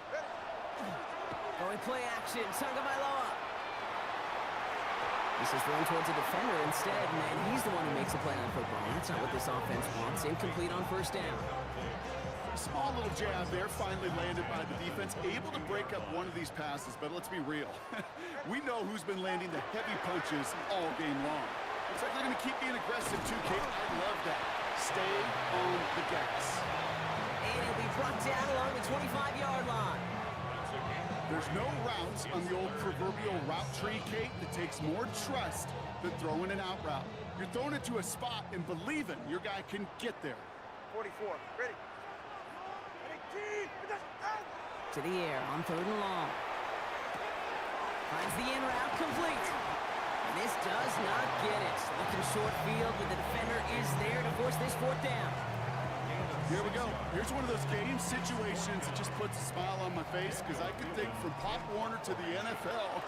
Going play action, Tagovailoa. This is thrown towards a defender instead, and he's the one who makes a play on football. That's not what this offense wants. Incomplete on 1st down. Small little jab there, finally landed by the defense. Able to break up one of these passes, but let's be real. We know who's been landing the heavy punches all game long. Looks like they're going to keep being aggressive too, Kate. I love that. Stay on the gas. And he'll be brought down along the 25-yard line. There's no routes on the old proverbial route tree, Kate, that takes more trust than throwing an out route. You're throwing it to a spot and believing your guy can get there. 44. Ready. To the air on 3rd and long. Finds the in route complete. And this does not get it. Looking short field, but the defender is there to force this 4th down. Here we go. Here's one of those game situations that just puts a smile on my face because I can think from Pop Warner to the NFL,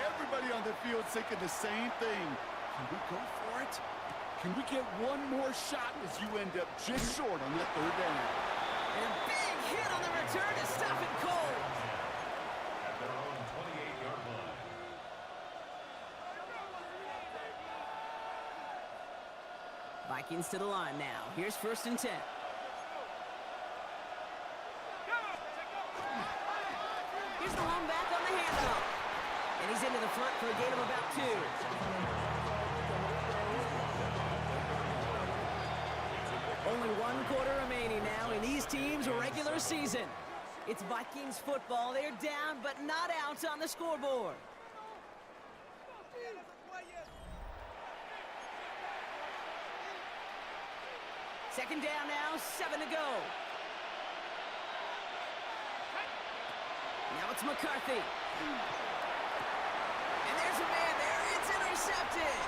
everybody on the field thinking the same thing. Can we go for it? Can we get one more shot as you end up just short on that 3rd down? And a big hit on the return to stop it cold. At their own 28-yard line. Vikings to the line now. Here's 1st and 10. Here's the home back on the handoff. And he's into the front for a gain of about 2. Only 1 quarter remaining now in these teams' regular season. It's Vikings football. They're down, but not out on the scoreboard. Second down now, 7 to go. Now it's McCarthy. And there's a man there. It's intercepted.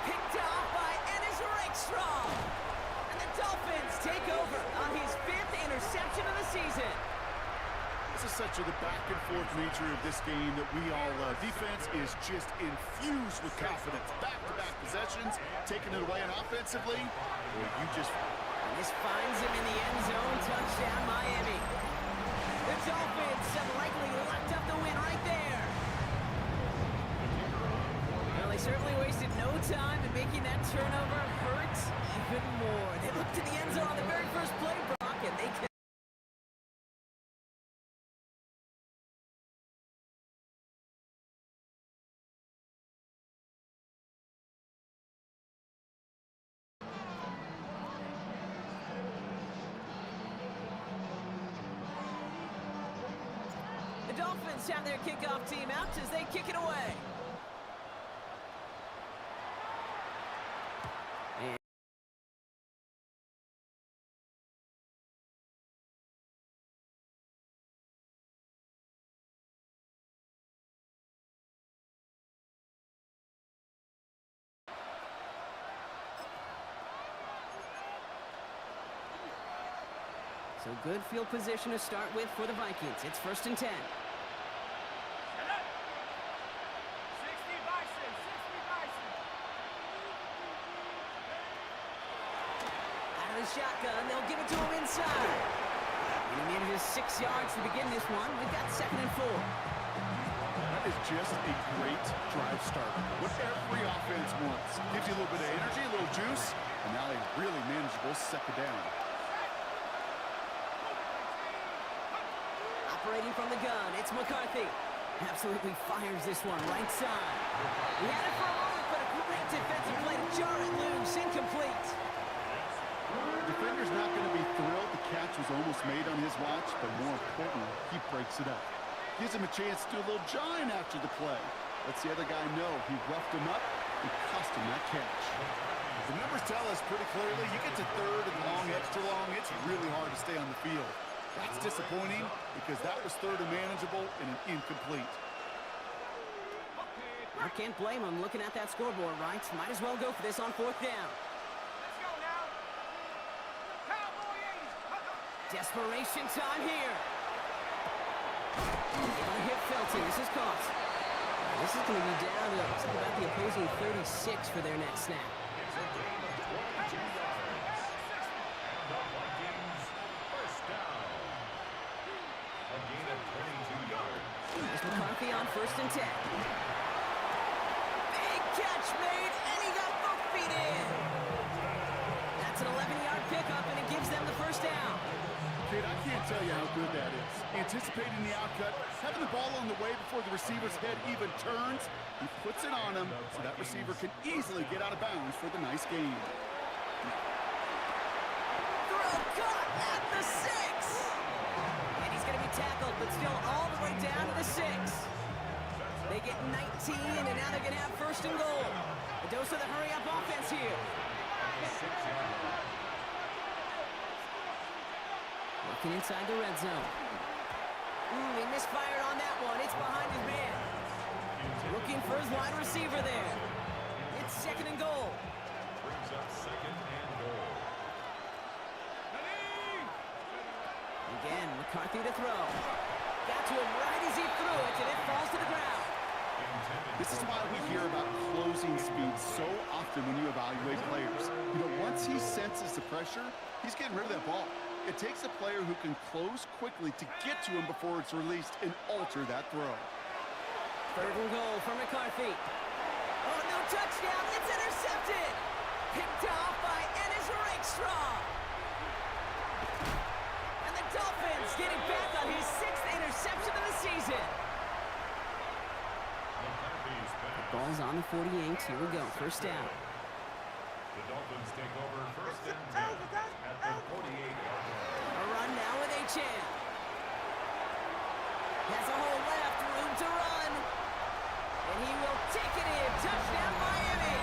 Picked off by Ennis Rakestraw. And the Dolphins take over on his 5th interception of the season. This is such the back-and-forth nature of this game that we all love. Defense is just infused with confidence. Back-to-back possessions, taking it away, and offensively, well, you just... And this finds him in the end zone. Touchdown, Miami. The Dolphins have likely locked up the win right there. Well, they certainly wasted no time in making that turnover hurt even more. They looked to the end zone on the very first play, Brock, and they can. The Dolphins have their kickoff team out as they kick it away. So good field position to start with for the Vikings. It's 1st and 10. Out of the shotgun, they'll give it to him inside. And he manages 6 yards to begin this one. We've got 2nd and 4. That is just a great drive start. What every offense wants. Gives you a little bit of energy, a little juice, and now a really manageable 2nd down. Operating from the gun, it's McCarthy. Absolutely fires this one right side. He had it for a moment, but a great defensive play to jar it loose. Incomplete. The defender's not going to be thrilled. The catch was almost made on his watch, but more importantly, he breaks it up. Gives him a chance to do a little jawing after the play. Lets the other guy know he roughed him up and cost him that catch. The numbers tell us pretty clearly, you get to 3rd and long, extra long, it's really hard to stay on the field. That's disappointing because that was 3rd and manageable and an incomplete. I can't blame him looking at that scoreboard, right? Might as well go for this on 4th down. Let's go now. Cowboy 80. Desperation time here. Able to hit Felton. This is caught. This is going to be down to something about the opposing 36 for their next snap. It's a gain of 22 yards. The Vikings, 1st down. A gain of 22 yards. There's McCarthy on 1st and 10. Big catch made, and he got both feet in. That's an 11-yard pickup, and it gives them the 1st down. Kid, I can't tell you how good that is. Anticipating the outcut, having the ball on the way before the receiver's head even turns, he puts it on him so that receiver can easily get out of bounds for the nice gain. Throw caught at the 6. And he's going to be tackled, but still all the way down to the 6. They get 19, and now they're going to have 1st and goal. A dose of the hurry-up offense here. Working inside the red zone. He misfired on that one. It's behind his man. Looking for his wide receiver there. It's 2nd and goal. Brings up 2nd and goal. Again, McCarthy to throw. Got to him right as he threw it, and it falls to the ground. This is why we hear about closing speed so often when you evaluate players. You know, once he senses the pressure, he's getting rid of that ball. It takes a player who can close quickly to get to him before it's released and alter that throw. 3rd and goal for McCarthy. Oh, no touchdown. It's intercepted. Picked off by Ennis Rakestraw. And the Dolphins getting back on his 6th interception of the season. The ball's on the 48. Here we go. First down. The Dolphins take over first and 10 at the 48-yard line. A run now with Achane. Has a hole left, room to run. And he will take it in. Touchdown, Miami.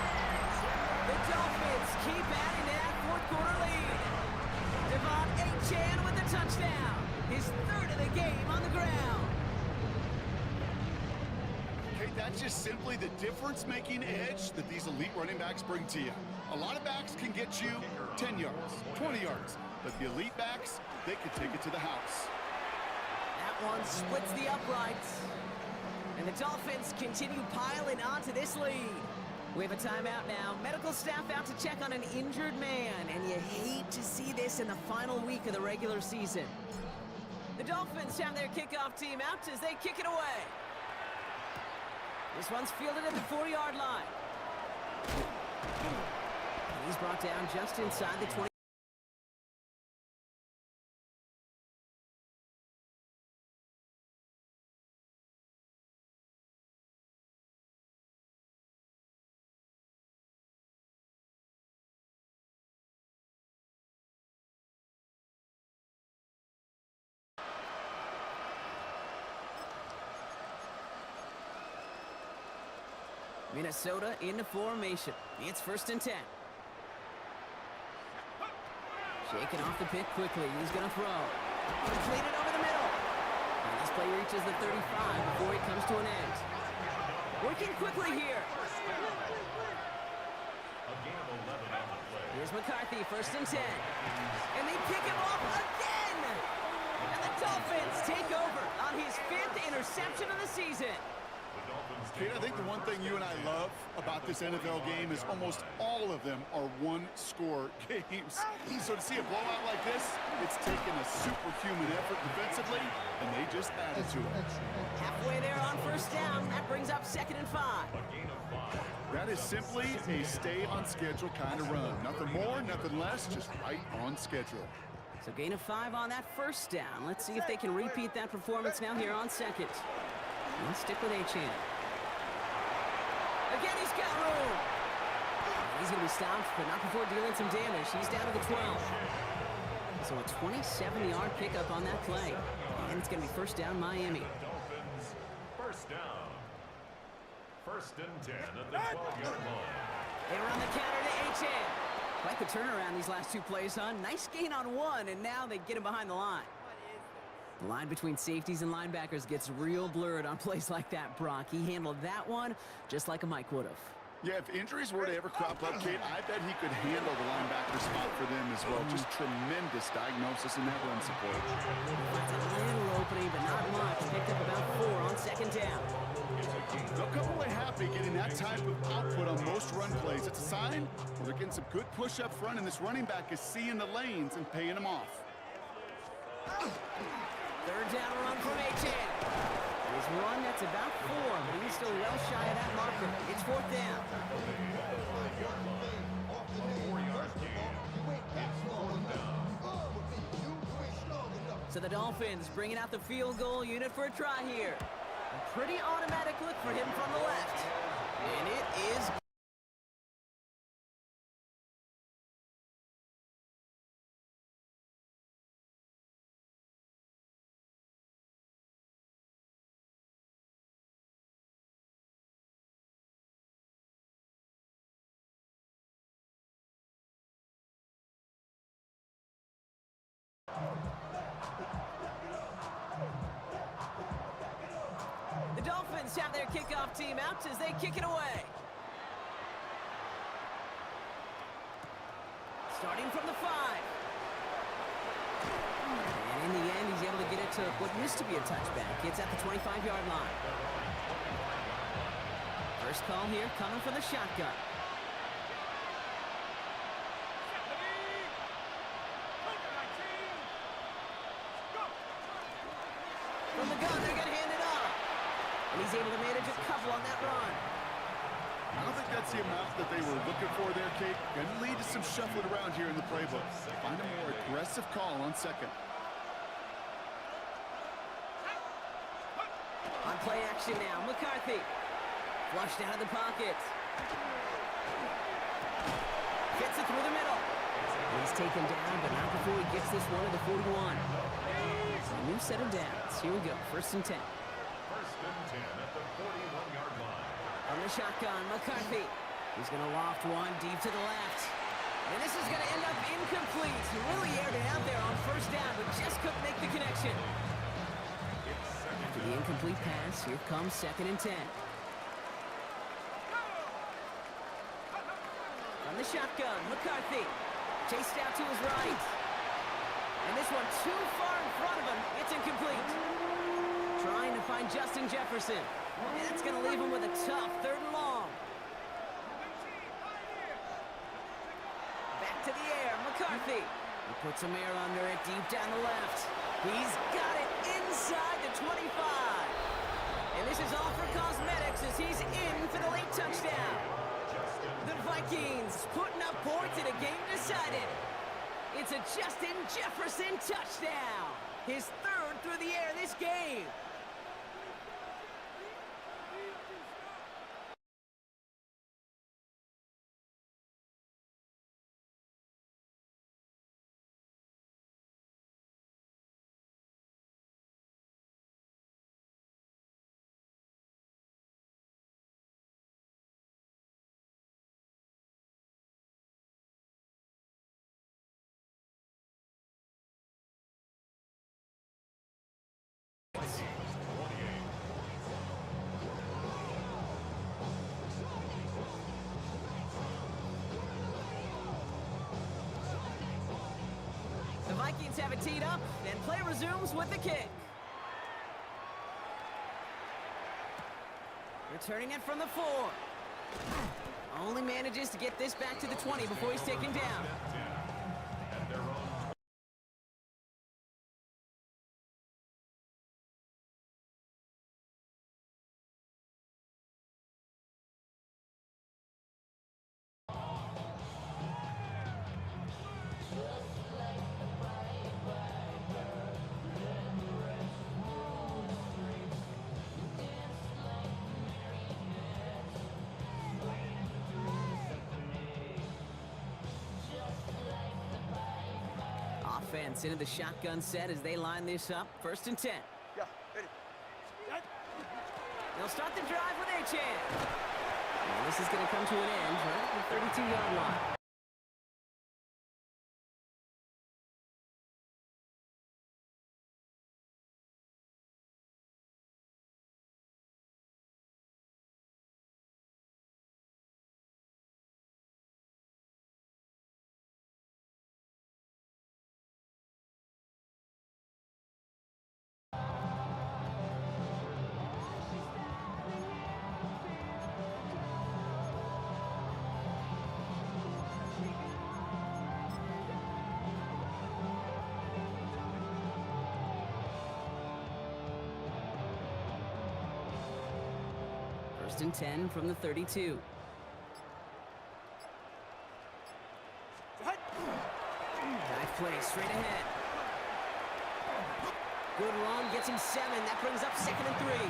The Dolphins keep adding to that fourth-quarter lead. Devon Achane with the touchdown. His 3rd of the game on the ground. Okay, that's just simply the difference-making edge that these elite running backs bring to you. A lot of backs can get you 10 yards, 20 yards, but the elite backs, they can take it to the house. That one splits the uprights. And the Dolphins continue piling onto this lead. We have a timeout now. Medical staff out to check on an injured man, and you hate to see this in the final week of the regular season. The Dolphins have their kickoff team out as they kick it away. This one's fielded at the 40-yard line. And he's brought down just inside the 20. Minnesota into formation. It's first and 10. Shaking off the pick quickly. He's going to throw. Completed over the middle. And this play reaches the 35 before he comes to an end. Working quickly here. Here's McCarthy, first and 10. And they pick him off again. And the Dolphins take over on his 5th interception of the season. Kate, I think the one thing you and I love about this NFL game is almost all of them are one-score games. So to see a blowout like this, it's taken a superhuman effort defensively, and they just added to it. Halfway there on first down. That brings up 2nd and 5. That is simply a stay-on-schedule kind of run. Nothing more, nothing less, just right on schedule. So gain of 5 on that first down. Let's see if they can repeat that performance now here on second. Let's stick with Achane. Again, he's got room. He's going to be stopped, but not before dealing some damage. He's down to the 12. So a 27-yard pickup on that play. And it's going to be first down, Miami. Dolphins, first down. First and 10 at the 12-yard line. They run the counter to Achane. Quite the turnaround these last 2 plays, huh? Nice gain on 1, and now they get him behind the line. The line between safeties and linebackers gets real blurred on plays like that, Brock. He handled that one just like a Mike would have. Yeah, if injuries were to ever crop up, Kate, I bet he could handle the linebacker spot for them as well. Just tremendous diagnosis in that run support. Finds a little opening, but not much. Picked up about 4 on second down. They'll come away happy getting that type of output on most run plays. It's a sign where they're getting some good push up front, and this running back is seeing the lanes and paying them off. Third down run from Achane. There's one that's about 4, but he's still well shy of that marker. It's 4th down. So the Dolphins bringing out the field goal unit for a try here. A pretty automatic look for him from the left. And it is... The Dolphins have their kickoff team out as they kick it away. Starting from the 5. And in the end, he's able to get it to what used to be a touchback. It's at the 25-yard line. First call here coming from the shotgun. From the gun, they're going to hand it off. And he's able to manage a couple on that run. I don't think that's the amount that they were looking for there, Kate. Going to lead to some shuffling around here in the playbook. Find a more aggressive call on second. On play action now, McCarthy. Flushed out of the pocket. Gets it through the middle. He's taken down, but not before he gets this one to the 41. A new set of downs. Here we go, 1st and 10. 1st and 10 at the 41-yard line. On the shotgun, McCarthy. He's going to loft one deep to the left. And this is going to end up incomplete. He really aired it out there on 1st down, but just couldn't make the connection. After the incomplete pass, here comes 2nd and 10. On the shotgun, McCarthy. Chased out to his right. And this one too far in front of him. It's incomplete. Trying to find Justin Jefferson. And that's going to leave him with a tough 3rd and long. Back to the air, McCarthy. He puts some air under it deep down the left. He's got it inside the 25. And this is all for cosmetics as he's in for the late touchdown. The Vikings putting up points in a game decided. It's a Justin Jefferson touchdown. His 3rd through the air this game. The Vikings have it teed up, and play resumes with the kick. Returning it from the 4. Only manages to get this back to the 20 before he's taken down. Offense into the shotgun set as they line this up. 1st and 10. Yeah, ready. They'll start the drive with a chance. And this is going to come to an end right at the 32-yard line. First and 10 from the 32. Dive play straight ahead. Good run, gets him 7. That brings up 2nd and 3.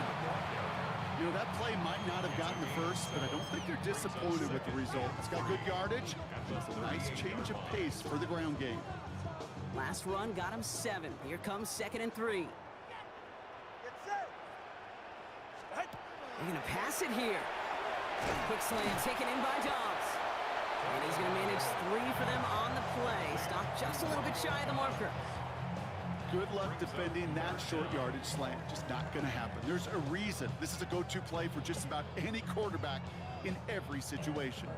You know, that play might not have gotten the first, but I don't think they're disappointed with the result. It's got good yardage. It's a nice change of pace for the ground game. Last run got him 7. Here comes 2nd and 3. They're going to pass it here. Quick slant taken in by Dobbs. And he's going to manage 3 for them on the play. Stopped just a little bit shy of the marker. Good luck defending that short yardage slant. Just not going to happen. There's a reason this is a go-to play for just about any quarterback in every situation.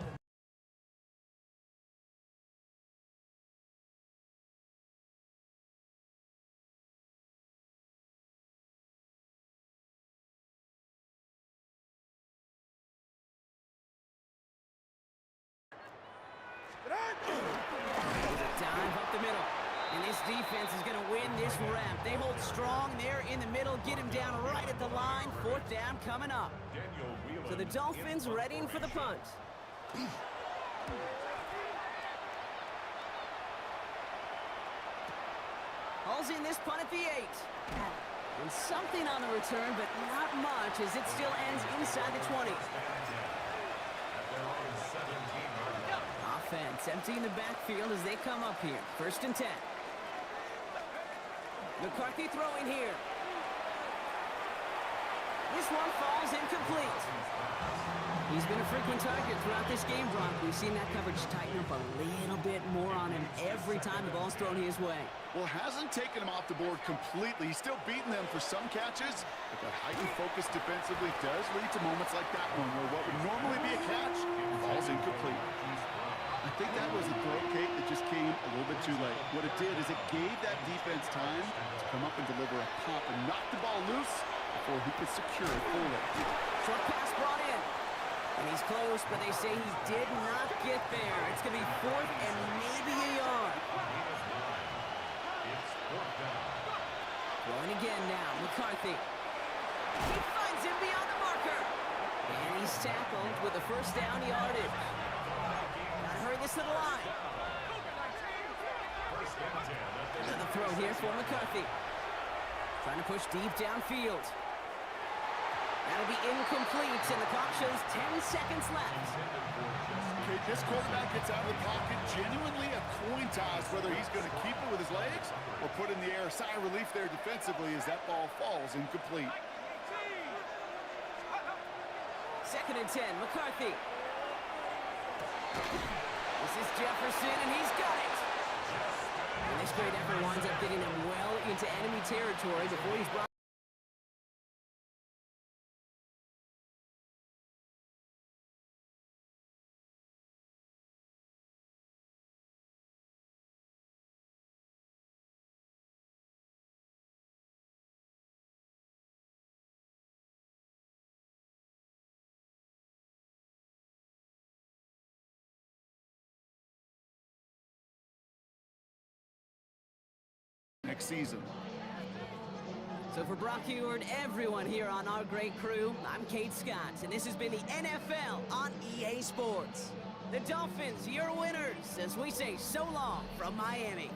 Dive up the middle. And This defense is going to win this ramp. They hold strong there in the middle, get him down right at the line. 4th down coming up. So the Dolphins readying for the punt. Hauls in this punt at the 8. And something on the return, but not much as it still ends inside the 20. Offense emptying the backfield as they come up here. 1st and 10. McCarthy throwing here. This one falls incomplete. He's been a frequent target throughout this game, Brock. We've seen that coverage tighten up a little bit more on him every time the ball's thrown his way. Well, hasn't taken him off the board completely. He's still beating them for some catches, but that heightened focus defensively does lead to moments like that one where what would normally be a catch falls incomplete. I think that was a throw, Kate, that just came a little bit too late. What it did is it gave that defense time to come up and deliver a pop and knock the ball loose before he could secure it fully. Short pass brought in. And he's close, but they say he did not get there. It's going to be 4th and maybe a yard. Going again now, McCarthy. He finds him beyond the marker. And he's tackled with a 1st down yardage. Gotta hurry this to the line. Another throw here for McCarthy. Trying to push deep downfield. That'll be incomplete, and the clock shows 10 seconds left. Okay, this quarterback gets out of the pocket, genuinely a coin toss, whether he's going to keep it with his legs or put in the air. Sigh of relief there defensively as that ball falls incomplete. 2nd and 10, McCarthy. This is Jefferson, and he's got it. And this great effort winds up getting him well into enemy territory before he's brought. Next season. So for Brock Huard, everyone here on our great crew, I'm Kate Scott, and this has been the NFL on EA Sports. The Dolphins, your winners, as we say so long from Miami.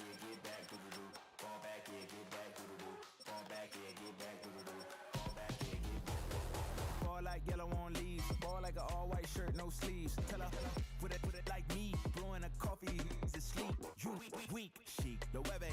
yeah, get back, doo-doo-doo. Fall back, yeah, get back, doo-doo-doo. Fall back, yeah, get back, doo-doo-doo. Fall back, yeah, get back. Ball like yellow on leaves. Ball like an all-white shirt, no sleeves. Tell her, put it like me. Blowing a coffee, he's asleep. You weak, chic. Don't ever